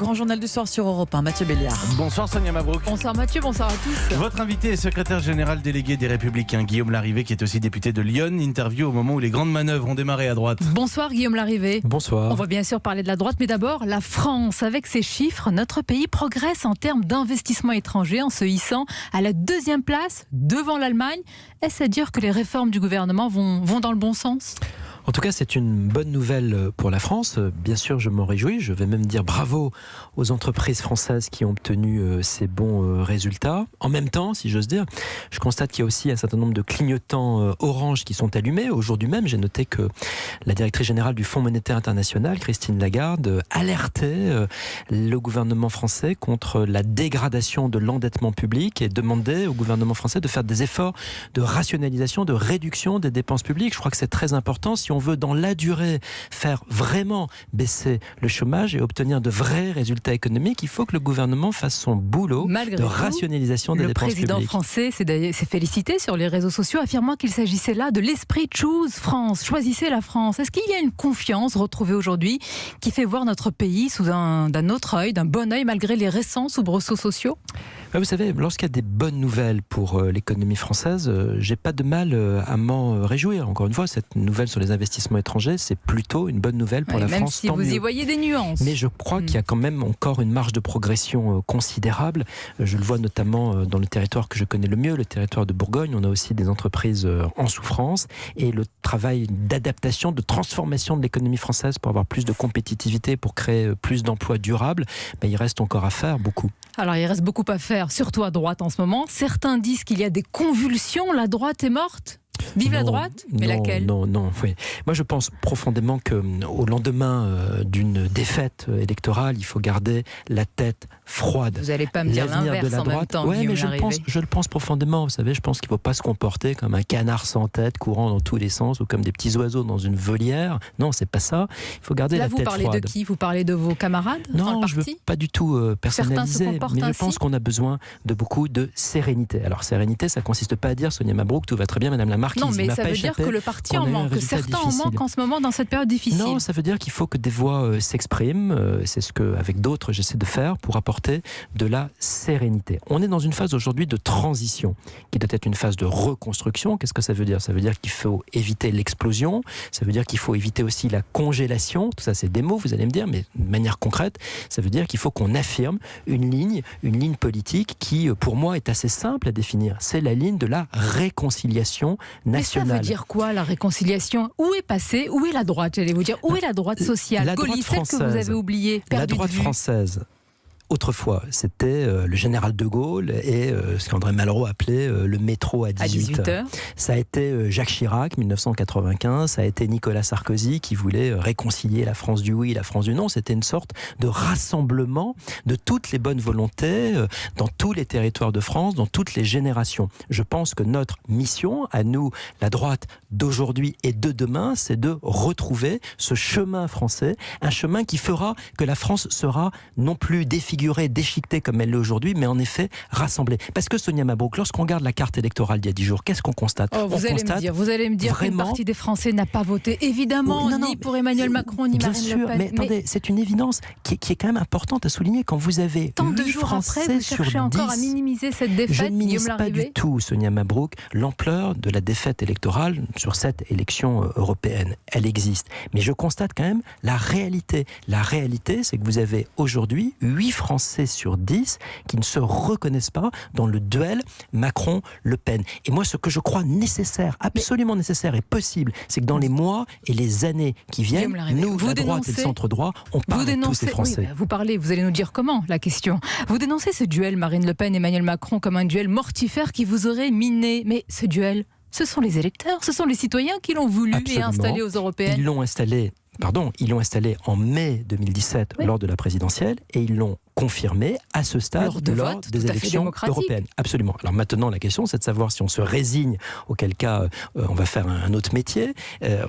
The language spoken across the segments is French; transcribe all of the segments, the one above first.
grand journal du soir sur Europe 1, Mathieu Béliard. Bonsoir Sonia Mabrouk. Bonsoir Mathieu, bonsoir à tous. Votre invité est secrétaire général délégué des Républicains, Guillaume Larrivé, qui est aussi député de Lyon. Interview au moment où les grandes manœuvres ont démarré à droite. Bonsoir Guillaume Larrivé. Bonsoir. On va bien sûr parler de la droite, mais d'abord la France. Avec ses chiffres, notre pays progresse en termes d'investissement étranger en se hissant à la 2e place devant l'Allemagne. Est-ce à dire que les réformes du gouvernement vont dans le bon sens ? En tout cas, c'est une bonne nouvelle pour la France. Bien sûr, je m'en réjouis. Je vais même dire bravo aux entreprises françaises qui ont obtenu ces bons résultats. En même temps, si j'ose dire, je constate qu'il y a aussi un certain nombre de clignotants orange qui sont allumés. Aujourd'hui même, j'ai noté que la directrice générale du Fonds monétaire international, Christine Lagarde, alertait le gouvernement français contre la dégradation de l'endettement public et demandait au gouvernement français de faire des efforts de rationalisation, de réduction des dépenses publiques. Je crois que c'est très important si on veut dans la durée faire vraiment baisser le chômage et obtenir de vrais résultats économiques. Il faut que le gouvernement fasse son boulot de rationalisation des dépenses publiques. Le président français s'est félicité sur les réseaux sociaux, affirmant qu'il s'agissait là de l'esprit Choose France, choisissez la France. Est-ce qu'il y a une confiance retrouvée aujourd'hui qui fait voir notre pays sous d'un autre œil, d'un bon œil, malgré les récents soubresauts sociaux ? Vous savez, lorsqu'il y a des bonnes nouvelles pour l'économie française, j'ai pas de mal à m'en réjouir. Encore une fois, cette nouvelle sur les investissements étrangers, c'est plutôt une bonne nouvelle pour la France. Même si vous y voyez des nuances. Mais je crois qu'il y a quand même encore une marge de progression considérable. Je le vois notamment dans le territoire que je connais le mieux, le territoire de Bourgogne. On a aussi des entreprises en souffrance. Et le travail d'adaptation, de transformation de l'économie française pour avoir plus de compétitivité, pour créer plus d'emplois durables, il reste encore à faire, beaucoup. Alors il reste beaucoup à faire, surtout à droite en ce moment. Certains disent qu'il y a des convulsions, la droite est morte. Vive la droite, mais laquelle ? Non, oui. Moi, je pense profondément qu'au lendemain d'une défaite électorale, il faut garder la tête froide. Vous n'allez pas me dire l'inverse en même temps. Oui, mais je le pense profondément. Vous savez, je pense qu'il ne faut pas se comporter comme un canard sans tête, courant dans tous les sens, ou comme des petits oiseaux dans une volière. Non, c'est pas ça. Il faut garder la tête froide. Là, vous parlez de qui ? Vous parlez de vos camarades ? Non, je ne veux pas du tout personnaliser, mais je pense qu'on a besoin de beaucoup de sérénité. Alors, sérénité, ça ne consiste pas à dire, Sonia Mabrouk, tout va très bien, Madame la Marquise. Non, mais ça veut dire que le parti en manque, que certains en manquent en ce moment dans cette période difficile. Non, ça veut dire qu'il faut que des voix s'expriment. C'est ce qu'avec d'autres j'essaie de faire pour apporter de la sérénité. On est dans une phase aujourd'hui de transition qui doit être une phase de reconstruction. Qu'est-ce que ça veut dire ? Ça veut dire qu'il faut éviter l'explosion. Ça veut dire qu'il faut éviter aussi la congélation. Tout ça, c'est des mots, vous allez me dire, mais de manière concrète, ça veut dire qu'il faut qu'on affirme une ligne politique qui, pour moi, est assez simple à définir. C'est la ligne de la réconciliation nationale. Mais ça veut dire quoi, la réconciliation ? Où est passée ? Où est la droite ? J'allais vous dire, où est la droite sociale, gaulliste, celle que vous avez oubliée, la droite française. Autrefois, c'était le général de Gaulle et ce qu'André Malraux appelait le métro à 18h. Ça a été Jacques Chirac, 1995. Ça a été Nicolas Sarkozy qui voulait réconcilier la France du oui et la France du non. C'était une sorte de rassemblement de toutes les bonnes volontés dans tous les territoires de France, dans toutes les générations. Je pense que notre mission, à nous, la droite d'aujourd'hui et de demain, c'est de retrouver ce chemin français, un chemin qui fera que la France sera non plus défigurée, déchiquetée comme elle l'est aujourd'hui, mais en effet rassemblée. Parce que Sonia Mabrouk, lorsqu'on regarde la carte électorale d'il y a 10 jours, qu'est-ce qu'on constate ? Vous allez me dire qu'une partie des Français n'a pas voté, évidemment, ni pour Emmanuel Macron, ni Marine Le Pen. Mais attendez, c'est une évidence qui est quand même importante à souligner. Quand vous avez tant de 8 jours Français après, vous sur cherchez 10, encore à minimiser cette défaite. Je ne minimise pas du tout, Sonia Mabrouk, l'ampleur de la défaite électorale sur cette élection européenne. Elle existe. Mais je constate quand même la réalité. La réalité, c'est que vous avez aujourd'hui 8 Français sur 10 qui ne se reconnaissent pas dans le duel Macron-Le Pen. Et moi, ce que je crois nécessaire, absolument nécessaire et possible, c'est que dans les mois et les années qui viennent, nous, la droite et le centre-droit, on parle de tous ces Français. Oui, vous allez nous dire comment, la question. Vous dénoncez ce duel Marine Le Pen, Emmanuel Macron comme un duel mortifère qui vous aurait miné. Mais ce duel, ce sont les électeurs, ce sont les citoyens qui l'ont voulu et installé aux européennes. Ils l'ont installé en mai 2017 lors de la présidentielle et ils l'ont confirmé à ce stade lors des élections européennes. Absolument. Alors maintenant, la question, c'est de savoir si on se résigne, auquel cas on va faire un autre métier.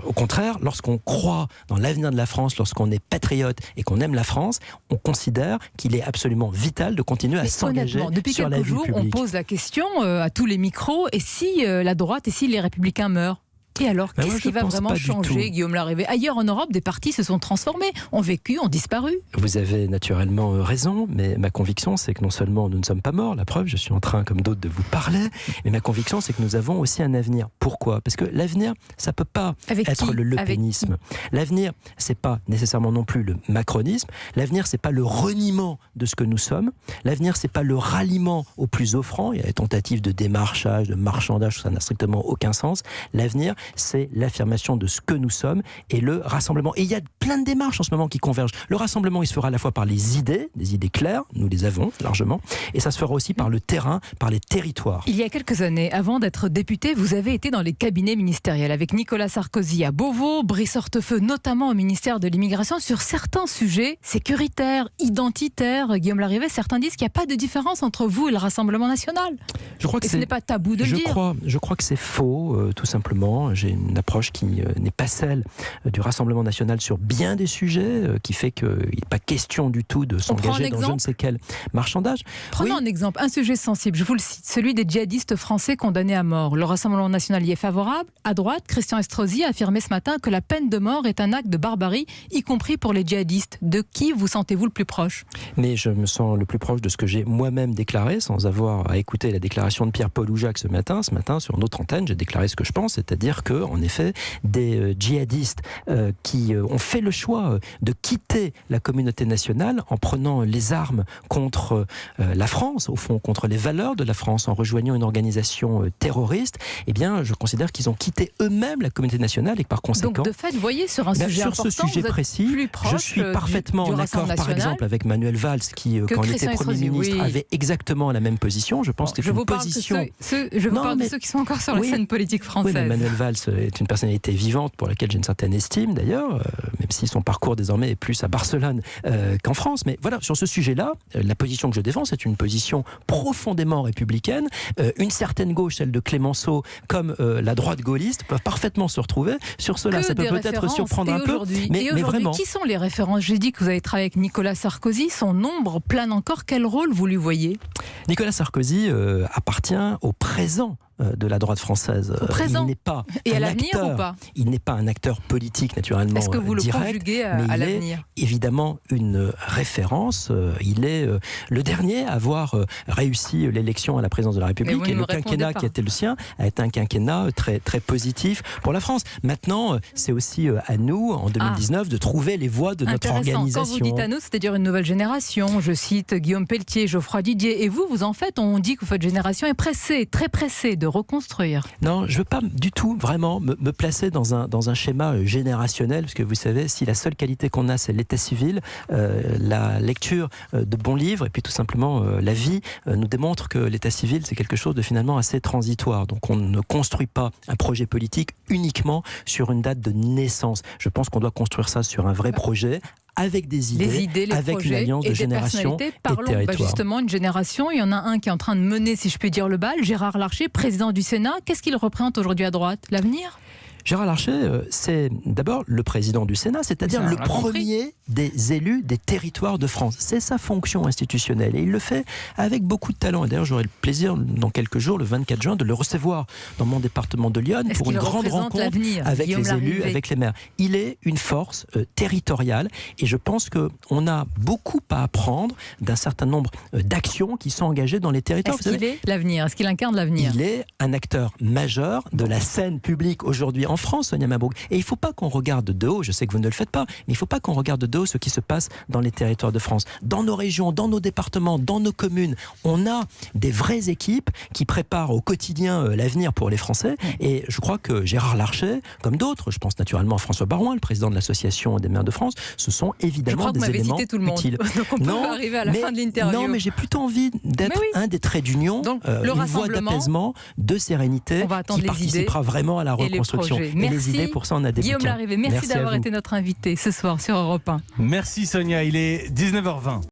Au contraire, lorsqu'on croit dans l'avenir de la France, lorsqu'on est patriote et qu'on aime la France, on considère qu'il est absolument vital de continuer à s'engager sur la vie publique. Depuis quelques jours, on pose la question à tous les micros, et si la droite et si les Républicains meurent ? Et alors, Ben qu'est-ce moi, qui je va pense vraiment pas du changer, tout. Guillaume Larrivé? Ailleurs en Europe, des partis se sont transformés, ont vécu, ont disparu. Vous avez naturellement raison, mais ma conviction, c'est que non seulement nous ne sommes pas morts, la preuve, je suis en train, comme d'autres, de vous parler, mais ma conviction, c'est que nous avons aussi un avenir. Pourquoi? Parce que l'avenir, ça peut pas Avec être qui? le lepénisme. L'avenir, c'est pas nécessairement non plus le macronisme. L'avenir, c'est pas le reniement de ce que nous sommes. L'avenir, c'est pas le ralliement aux plus offrants. Il y a des tentatives de démarchage, de marchandage, ça n'a strictement aucun sens. L'avenir, c'est l'affirmation de ce que nous sommes et le rassemblement. Et il y a plein de démarches en ce moment qui convergent. Le rassemblement, il se fera à la fois par les idées, des idées claires, nous les avons largement, et ça se fera aussi par le terrain, par les territoires. Il y a quelques années, avant d'être député, vous avez été dans les cabinets ministériels avec Nicolas Sarkozy à Beauvau, Brice Hortefeux notamment au ministère de l'Immigration sur certains sujets sécuritaires, identitaires. Guillaume Larrivé, certains disent qu'il n'y a pas de différence entre vous et le Rassemblement national. Je crois que Et ce n'est pas tabou de le dire. Je crois que c'est faux, tout simplement. J'ai une approche qui n'est pas celle du Rassemblement national sur bien des sujets, qui fait qu'il n'est pas question du tout de s'engager dans je ne sais quel marchandage. Prenons un exemple, un sujet sensible, je vous le cite, celui des djihadistes français condamnés à mort. Le Rassemblement national y est favorable. À droite, Christian Estrosi a affirmé ce matin que la peine de mort est un acte de barbarie, y compris pour les djihadistes. De qui vous sentez-vous le plus proche? Mais je me sens le plus proche de ce que j'ai moi-même déclaré, sans avoir à écouter la déclaration de Pierre-Paul Oujac ce matin. Ce matin, sur notre antenne, j'ai déclaré ce que je pense, c'est-à-dire que, en effet, des djihadistes qui ont fait le choix de quitter la communauté nationale en prenant les armes contre la France, au fond, contre les valeurs de la France, en rejoignant une organisation terroriste, eh bien, je considère qu'ils ont quitté eux-mêmes la communauté nationale et que par conséquent... Donc, de fait, vous voyez, sur un sujet sur important, ce sujet vous êtes précis, plus proche je suis parfaitement du en accord, Rassemblement par national exemple, avec Manuel Valls, qui, quand il était Christian Premier Estrosi, ministre, oui. avait exactement la même position. Je pense que c'est une position... Je vous parle de ceux qui sont encore sur la scène politique française. Oui, mais Manuel Valls est une personnalité vivante pour laquelle j'ai une certaine estime, d'ailleurs, même si son parcours désormais est plus à Barcelone qu'en France. Mais voilà, sur ce sujet-là, la position que je défends, c'est une position profondément républicaine. Une certaine gauche, celle de Clémenceau, comme la droite gaulliste, peuvent parfaitement se retrouver. Sur cela, ça peut peut-être surprendre un peu. Mais vraiment, qui sont les références? J'ai dit que vous avez travaillé avec Nicolas Sarkozy. Son nombre plane encore. Quel rôle vous lui voyez? Nicolas Sarkozy appartient au présent de la droite française. Au présent. Il n'est pas et un à l'avenir acteur, ou pas? Il n'est pas un acteur politique naturellement. Est-ce que vous direct, le conjuguez mais à il l'avenir? est évidemment une référence. Il est le dernier à avoir réussi l'élection à la présidence de la République, et le quinquennat qui était le sien a été un quinquennat très, très positif pour la France. Maintenant, c'est aussi à nous, en 2019, de trouver les voies de notre organisation. Quand vous dites à nous, c'est-à-dire une nouvelle génération. Je cite Guillaume Pelletier, Geoffroy Didier. Et vous en fait, on dit que votre génération est pressée, très pressée de reconstruire. Non, je ne veux pas du tout vraiment me placer dans un schéma générationnel, parce que vous savez, si la seule qualité qu'on a, c'est l'état civil, la lecture de bons livres, et puis tout simplement la vie, nous démontre que l'état civil, c'est quelque chose de finalement assez transitoire. Donc on ne construit pas un projet politique uniquement sur une date de naissance. Je pense qu'on doit construire ça sur un vrai projet, avec des idées, avec une alliance de génération et de territoire. Justement, une génération, il y en a un qui est en train de mener, si je puis dire, le bal, Gérard Larcher, président du Sénat. Qu'est-ce qu'il représente aujourd'hui à droite? L'avenir? Gérard Larcher, c'est d'abord le président du Sénat, c'est-à-dire le premier des élus des territoires de France. C'est sa fonction institutionnelle et il le fait avec beaucoup de talent. Et d'ailleurs, j'aurai le plaisir dans quelques jours, le 24 juin, de le recevoir dans mon département de Lyon pour une grande rencontre avec les élus, avec les maires. Il est une force territoriale et je pense qu'on a beaucoup à apprendre d'un certain nombre d'actions qui sont engagées dans les territoires. Est-ce qu'il est l'avenir? Est-ce qu'il incarne l'avenir? Il est un acteur majeur de la scène publique aujourd'hui en France, Sonia Mabrouk. Et il ne faut pas qu'on regarde de haut, je sais que vous ne le faites pas, mais il ne faut pas qu'on regarde de haut ce qui se passe dans les territoires de France. Dans nos régions, dans nos départements, dans nos communes, on a des vraies équipes qui préparent au quotidien l'avenir pour les Français. Et je crois que Gérard Larcher, comme d'autres, je pense naturellement à François Barouin, le président de l'Association des maires de France, ce sont évidemment des éléments cité tout le monde. utiles. Donc on peut arriver à la fin de l'interview. Non, mais j'ai plutôt envie d'être un des traits d'union, une voie d'apaisement, de sérénité, qui participera vraiment à la reconstruction. Et les idées, pour ça, on a des Guillaume Larrivé, merci d'avoir été notre invité ce soir sur Europe 1. Merci Sonia, il est 19h20.